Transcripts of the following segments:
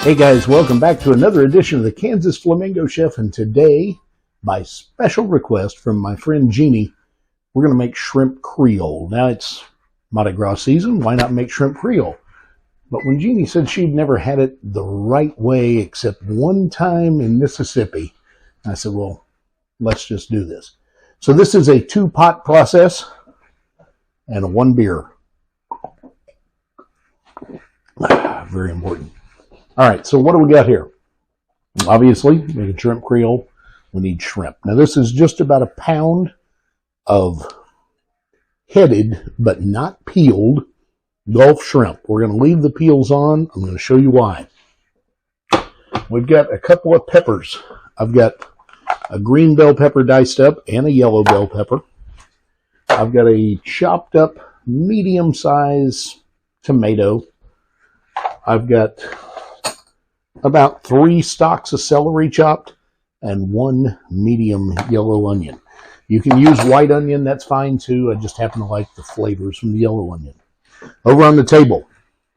Hey guys, welcome back to another edition of the Kansas Flamingo Chef, and today, by special request from my friend Jeannie, we're going to make shrimp Creole. Now it's Mardi Gras season, why not make shrimp Creole? But when Jeannie said she'd never had it the right way except one time in Mississippi, I said, well, let's just do this. So this is a 2-pot process and a 1 beer. Very important. All right, so what do we got here? Obviously, making shrimp Creole, we need shrimp. Now, this is just about a pound of headed but not peeled Gulf shrimp. We're going to leave the peels on. I'm going to show you why. We've got a couple of peppers. I've got a green bell pepper diced up and a yellow bell pepper. I've got a chopped up medium-size tomato. I've got about 3 stalks of celery chopped and 1 medium yellow onion. You can use white onion, that's fine too. I just happen to like the flavors from the yellow onion. Over on the table,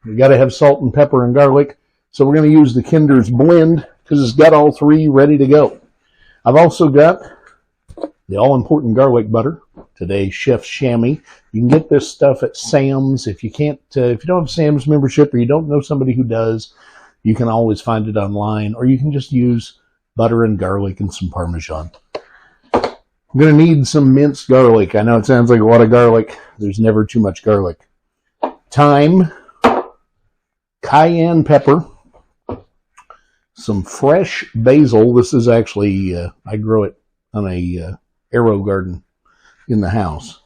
we got to have salt and pepper and garlic, so we're going to use the Kinder's blend because it's got all 3 ready to go. I've also got the all-important garlic butter. Today's Chef Chamois. You can get this stuff at Sam's. If you can't, if you don't have Sam's membership or you don't know somebody who does, you can always find it online, or you can just use butter and garlic and some Parmesan. I'm going to need some minced garlic. I know it sounds like a lot of garlic. There's never too much garlic. Thyme, cayenne pepper, some fresh basil. This is actually, I grow it on a arrow garden in the house.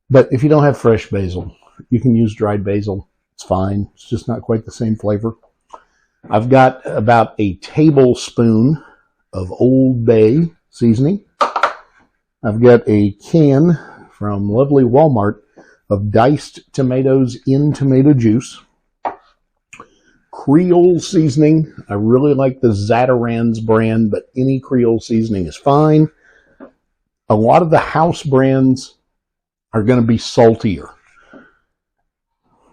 But if you don't have fresh basil, you can use dried basil. It's fine. It's just not quite the same flavor. I've got about a tablespoon of Old Bay seasoning. I've got a can from lovely Walmart of diced tomatoes in tomato juice. Creole seasoning. I really like the Zatarain's brand, but any Creole seasoning is fine. A lot of the house brands are going to be saltier.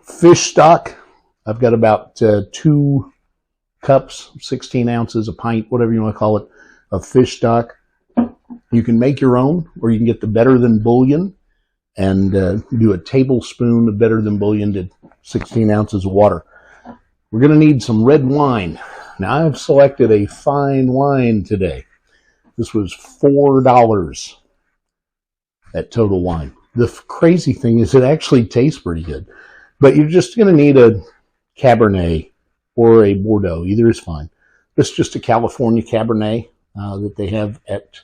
Fish stock. I've got about 2 cups, 16 ounces, a pint, whatever you want to call it, of fish stock. You can make your own, or you can get the Better Than Bouillon and do a tablespoon of Better Than Bouillon to 16 ounces of water. We're going to need some red wine. Now, I've selected a fine wine today. This was $4 at Total Wine. The crazy thing is it actually tastes pretty good. But you're just going to need a Cabernet or a Bordeaux. Either is fine. This is just a California Cabernet that they have at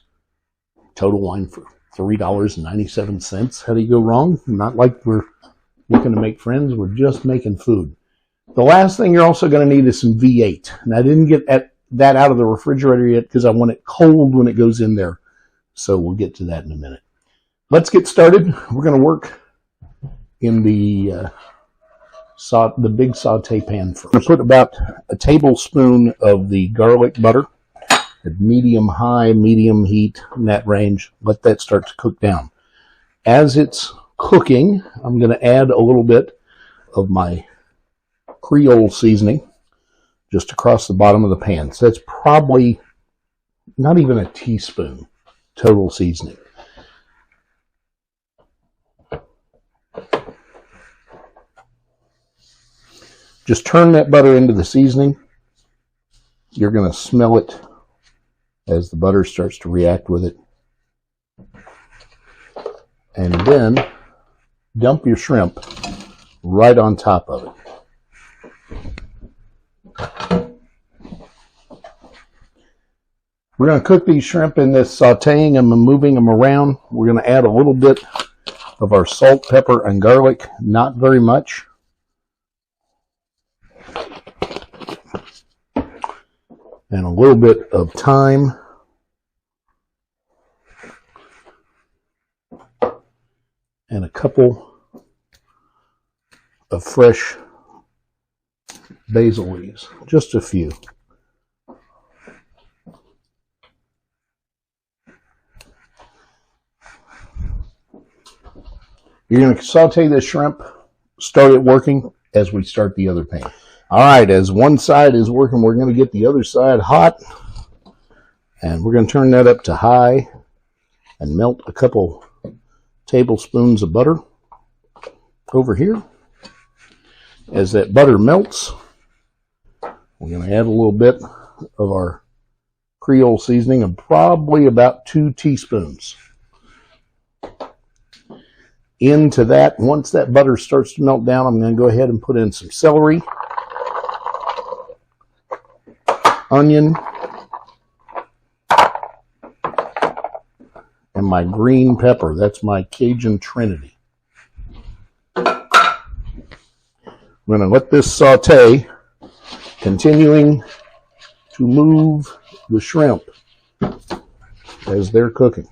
Total Wine for $3.97. How do you go wrong? Not like we're looking to make friends. We're just making food. The last thing you're also going to need is some V8. And I didn't get that out of the refrigerator yet because I want it cold when it goes in there. So we'll get to that in a minute. Let's get started. We're going to work in the big saute pan first. I put about a tablespoon of the garlic butter at medium-high, medium heat, in that range. Let that start to cook down. As it's cooking, I'm going to add a little bit of my Creole seasoning just across the bottom of the pan. So that's probably not even a teaspoon total seasoning. Just turn that butter into the seasoning. You're going to smell it as the butter starts to react with it. And then dump your shrimp right on top of it. We're going to cook these shrimp in this sauteing them and moving them around. We're going to add a little bit of our salt, pepper, and garlic. Not very much. And a little bit of thyme. And a couple of fresh basil leaves. Just a few. You're going to saute this shrimp, start it working as we start the other pan. All right, as one side is working, we're going to get the other side hot. And we're going to turn that up to high and melt a couple tablespoons of butter over here. As that butter melts, we're going to add a little bit of our Creole seasoning of probably about 2 teaspoons. Into that, once that butter starts to melt down, I'm going to go ahead and put in some celery, onion, and my green pepper. That's my Cajun Trinity. I'm going to let this saute, continuing to move the shrimp as they're cooking.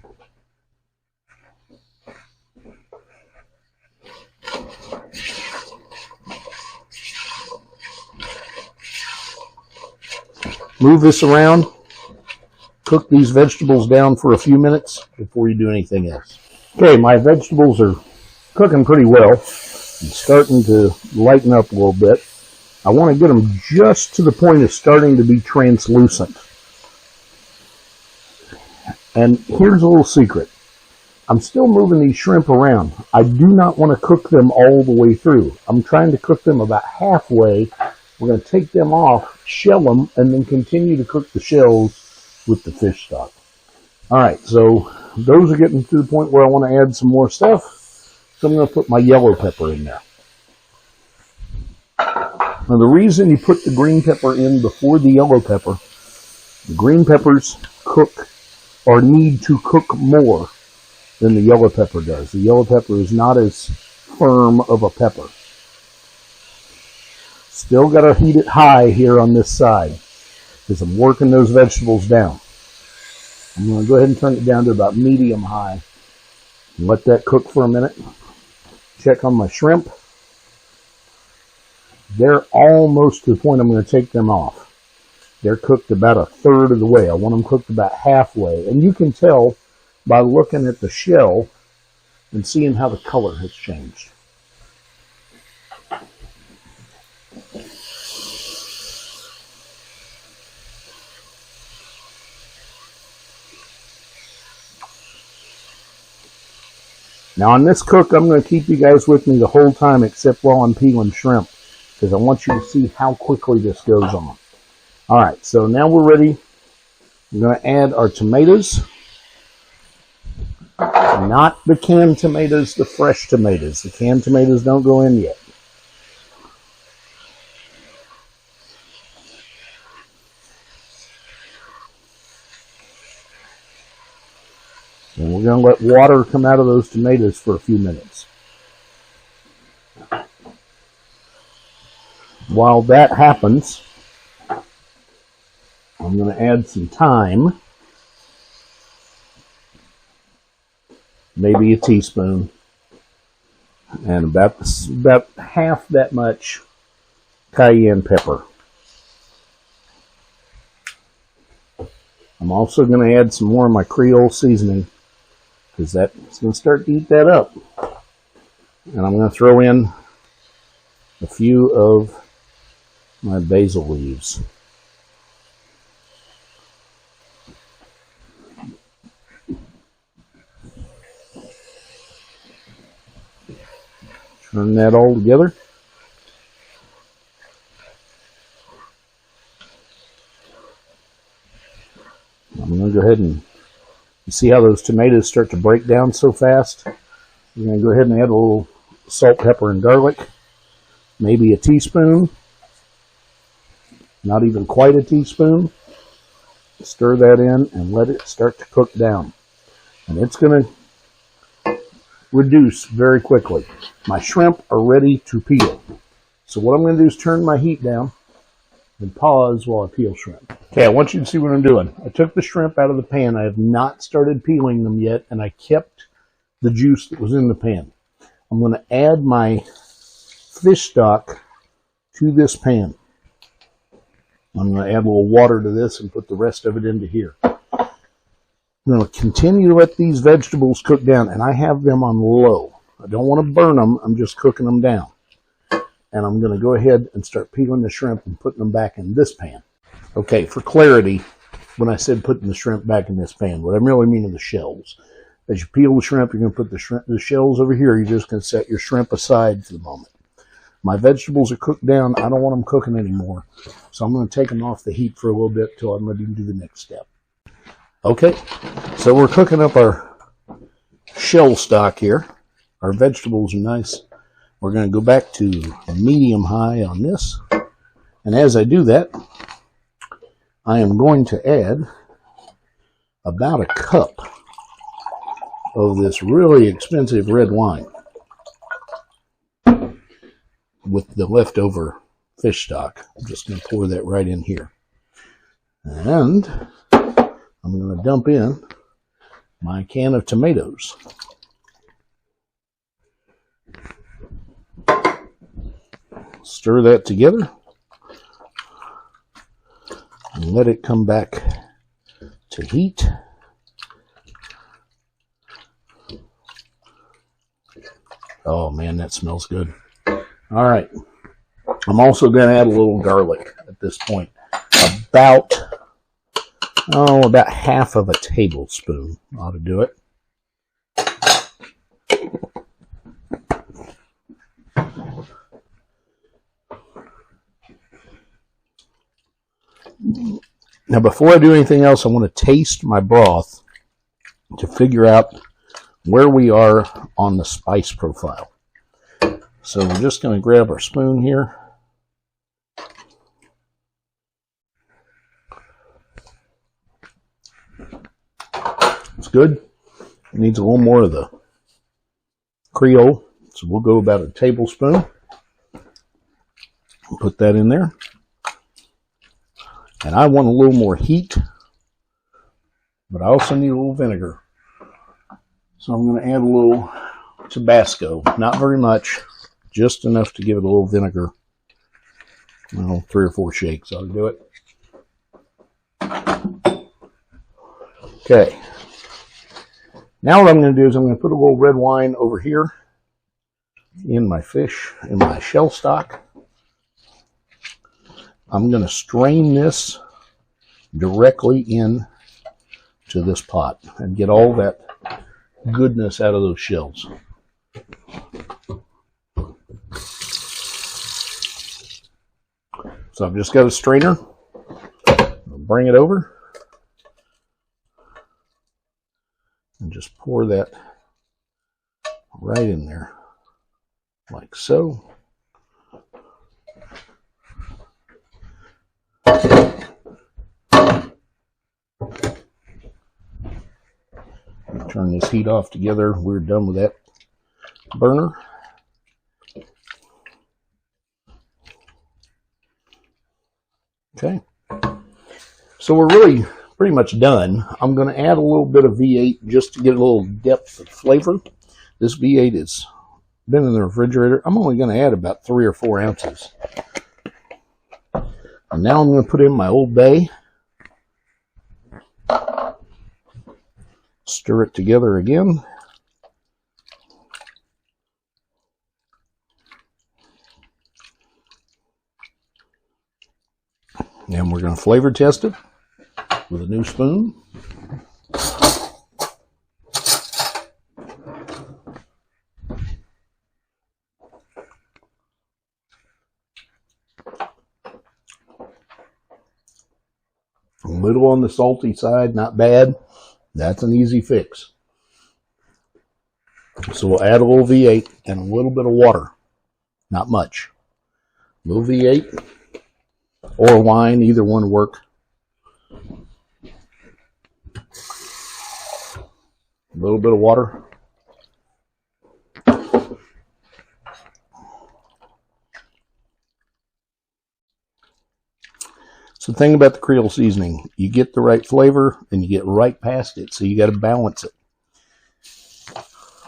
Move this around. Cook these vegetables down for a few minutes before you do anything else. Okay, my vegetables are cooking pretty well and starting to lighten up a little bit. I want to get them just to the point of starting to be translucent. And here's a little secret. I'm still moving these shrimp around. I do not want to cook them all the way through. I'm trying to cook them about halfway. We're going to take them off, shell them, and then continue to cook the shells with the fish stock. All right, so those are getting to the point where I want to add some more stuff. So I'm going to put my yellow pepper in there. Now, the reason you put the green pepper in before the yellow pepper, the green peppers cook or need to cook more than the yellow pepper does. The yellow pepper is not as firm of a pepper. Still got to heat it high here on this side because I'm working those vegetables down. I'm going to go ahead and turn it down to about medium high and let that cook for a minute. Check on my shrimp. They're almost to the point I'm going to take them off. They're cooked about a third of the way. I want them cooked about halfway. And you can tell by looking at the shell and seeing how the color has changed. Now on this cook, I'm going to keep you guys with me the whole time except while I'm peeling shrimp because I want you to see how quickly this goes on. All right, so now we're ready. I'm going to add our tomatoes. Not the canned tomatoes, the fresh tomatoes. The canned tomatoes don't go in yet. And we're going to let water come out of those tomatoes for a few minutes. While that happens, I'm going to add some thyme. Maybe a teaspoon. And about half that much cayenne pepper. I'm also going to add some more of my Creole seasoning because that's going to start to eat that up. And I'm going to throw in a few of my basil leaves. Turn that all together. I'm going to go ahead and you see how those tomatoes start to break down so fast. I'm going to go ahead and add a little salt, pepper, and garlic. Maybe a teaspoon. Not even quite a teaspoon. Stir that in and let it start to cook down. And it's going to reduce very quickly. My shrimp are ready to peel. So what I'm going to do is turn my heat down and pause while I peel shrimp. Okay, I want you to see what I'm doing. I took the shrimp out of the pan. I have not started peeling them yet, and I kept the juice that was in the pan. I'm going to add my fish stock to this pan. I'm going to add a little water to this and put the rest of it into here. I'm going to continue to let these vegetables cook down, and I have them on low. I don't want to burn them. I'm just cooking them down. and I'm going to go ahead and start peeling the shrimp and putting them back in this pan. Okay, for clarity, when I said putting the shrimp back in this pan, what I really mean are the shells. As you peel the shrimp, you're going to put the shells over here. You're just going to set your shrimp aside for the moment. My vegetables are cooked down. I don't want them cooking anymore, so I'm going to take them off the heat for a little bit till I'm ready to do the next step. Okay, so we're cooking up our shell stock here. Our vegetables are nice. We're going to go back to medium-high on this, and as I do that, I am going to add about a cup of this really expensive red wine with the leftover fish stock. I'm just going to pour that right in here. And I'm going to dump in my can of tomatoes. Stir that together and let it come back to heat. Oh man, that smells good. All right. I'm also going to add a little garlic at this point. About half of a tablespoon ought to do it. Now, before I do anything else, I want to taste my broth to figure out where we are on the spice profile. So we're just going to grab our spoon here. It's good. It needs a little more of the Creole, so we'll go about a tablespoon. Put that in there. And I want a little more heat, but I also need a little vinegar. So I'm going to add a little Tabasco. Not very much, just enough to give it a little vinegar. Well, 3 or 4 shakes ought to do it. Okay. Now what I'm going to do is I'm going to put a little red wine over here in my fish, in my shell stock. I'm going to strain this directly in to this pot and get all that goodness out of those shells. So I've just got a strainer. I'll bring it over and just pour that right in there like so. Turn this heat off together. We're done with that burner. Okay. So we're really pretty much done. I'm going to add a little bit of V8 just to get a little depth of flavor. This V8 has been in the refrigerator. I'm only going to add about 3 or 4 ounces. And now I'm going to put in my Old Bay. Stir it together again. And we're going to flavor test it with a new spoon. A little on the salty side, not bad. That's an easy fix. So we'll add a little V8 and a little bit of water. Not much. A little V8 or wine, either one will work. A little bit of water. So the thing about the Creole seasoning, you get the right flavor and you get right past it, so you got to balance it.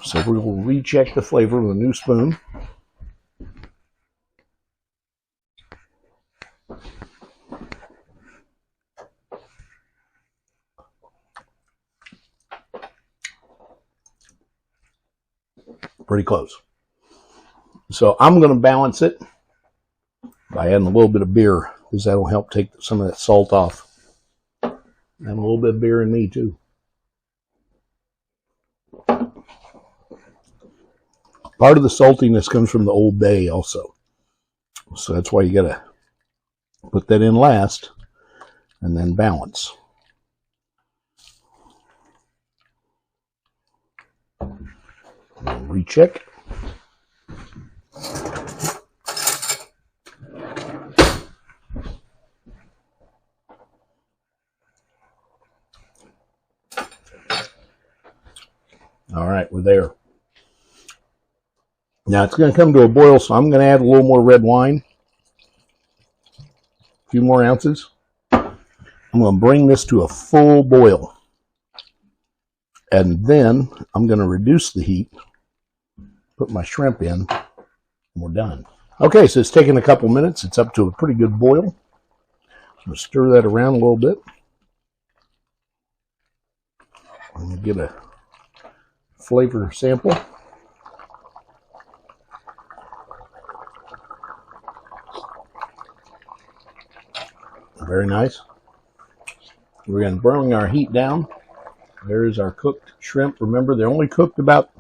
So we will recheck the flavor with a new spoon. Pretty close. So I'm going to balance it by adding a little bit of beer, because that'll help take some of that salt off. And a little bit of beer in me too. Part of the saltiness comes from the Old Bay also. So that's why you gotta put that in last and then balance. Recheck. All right, we're there. Now it's going to come to a boil, so I'm going to add a little more red wine. A few more ounces. I'm going to bring this to a full boil. And then I'm going to reduce the heat, put my shrimp in, and we're done. Okay, so it's taken a couple minutes. It's up to a pretty good boil. I'm going to stir that around a little bit. I'm going to get a flavor sample. Very nice. We're going to bring our heat down. There's our cooked shrimp. Remember, they're only cooked about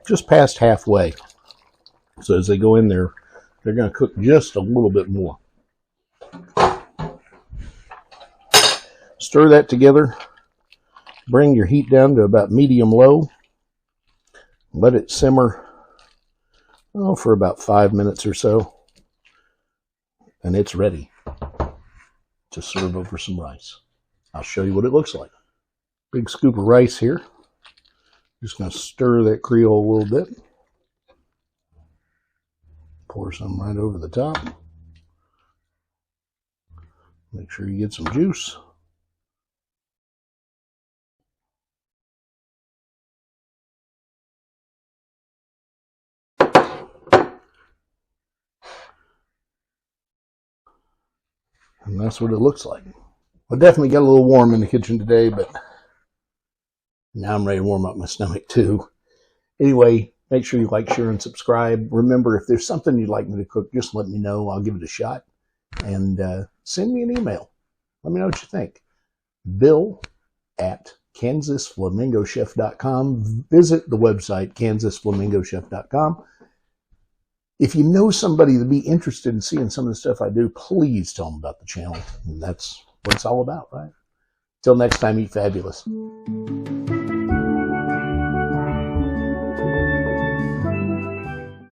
just past halfway. So as they go in there, they're going to cook just a little bit more. Stir that together. Bring your heat down to about medium-low. Let it simmer for about 5 minutes or so. And it's ready to serve over some rice. I'll show you what it looks like. Big scoop of rice here. Just going to stir that Creole a little bit. Pour some right over the top. Make sure you get some juice. And that's what it looks like. I definitely got a little warm in the kitchen today, but now I'm ready to warm up my stomach too. Anyway, make sure you like, share, and subscribe. Remember, if there's something you'd like me to cook, just let me know. I'll give it a shot. And send me an email. Let me know what you think. Bill@KansasFlamingoChef.com. Visit the website, KansasFlamingoChef.com. If you know somebody that'd be interested in seeing some of the stuff I do, please tell them about the channel. And that's what it's all about, right? Till next time, eat fabulous.